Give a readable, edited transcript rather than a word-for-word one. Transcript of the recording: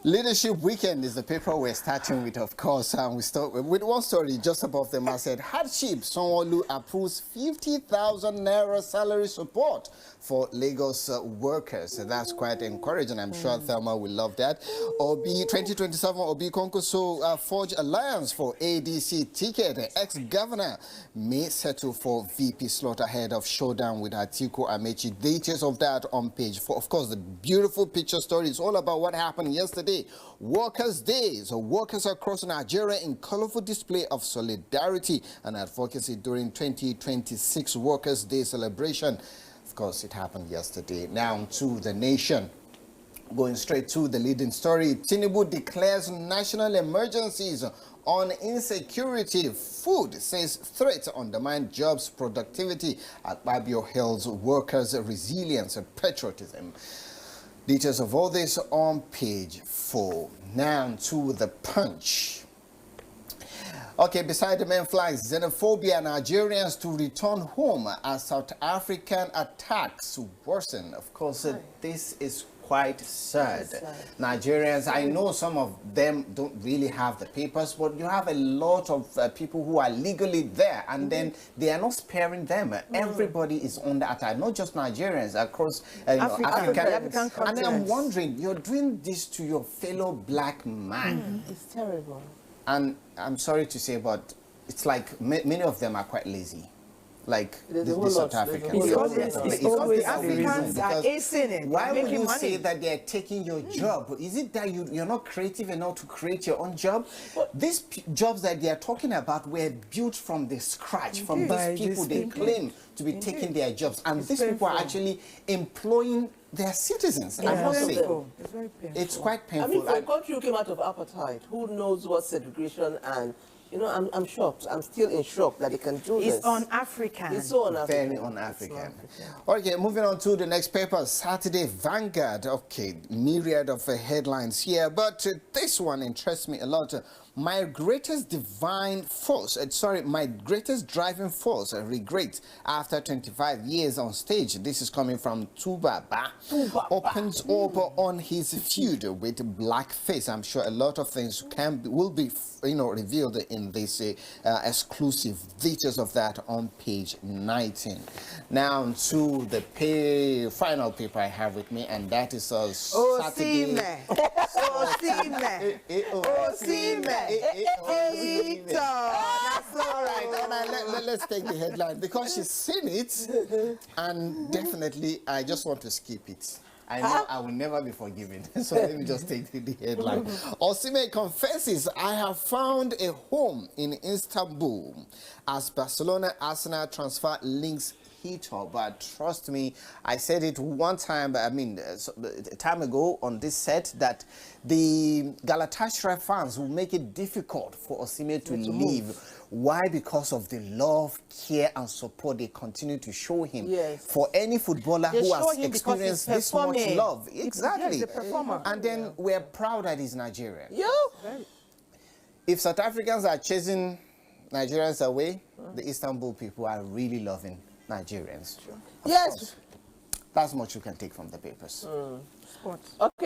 Leadership Weekend is the paper we're starting with, of course. We start with one story just above them. I said, hardship, Sanwo-Olu approves 50,000 naira salary support for Lagos workers. So that's quite encouraging. I'm sure Thelma will love that. 2027 Obi Konkoso forge alliance for ADC ticket. Ex-governor may settle for VP slot ahead of showdown with Atiku Amechi. Details of that on page 4. Of course, the beautiful picture story is all about what happened yesterday. Workers' Day. So workers across Nigeria in colorful display of solidarity and advocacy during 2026 Workers' Day celebration. Of course, it happened yesterday. Now to the nation. Going straight to the leading story, Tinubu declares national emergencies on insecurity. Food says threat undermine jobs productivity. Akpabio hails workers' resilience and patriotism. Details of all this on page 4. Now to the Punch. Okay, beside the main flags, xenophobia, Nigerians to return home as South African attacks worsen. Of course, this is quite sad. Nigerians, I know some of them don't really have the papers, but you have a lot of people who are legally there, and then they are not sparing them. Everybody is under attack, not just Nigerians, across African. And I'm wondering, you're doing this to your fellow black man. It's terrible. And I'm sorry to say, but it's like many of them are quite lazy. Like the South Africans. Africans are acing it. Why would you say that they're taking your job? Is it that you're not creative enough to create your own job? These jobs that they are talking about were built from the scratch, from these people they claim to be taking their jobs. And these people are actually employing their citizens. I must say. It's very painful. It's quite painful. I mean, for a country who came out of apartheid, who knows what segregation and... You know, I'm shocked. I'm still in shock that they can do this. It's un-African. It's so un-African. Very un-African. Okay, moving on to the next paper, Saturday Vanguard. Okay, myriad of headlines here, but this one interests me a lot. My greatest driving force, regret after 25 years on stage. This is coming from Tubaba. Opens up on his feud with Blackface. I'm sure a lot of things will be revealed in this exclusive. Details of that on page 19. Now to the final paper I have with me, and that is Saturday. That's all right. Let's take the headline because she's seen it, and definitely I just want to skip it. I know I will never be forgiven, so let me just take the headline. Osimhen confesses, I have found a home in Istanbul as Barcelona-Arsenal transfer links heat up. But trust me, I said it one time, a time ago on this set, that the Galatasaray fans will make it difficult for Osimhen to leave. Why? Because of the love, care, and support they continue to show him. Yes. For any footballer who has experienced this much love. Exactly. And then we're proud that he's Nigerian. Yeah. If South Africans are chasing Nigerians away, the Istanbul people are really loving Nigerians. Yes. That's much you can take from the papers. Okay.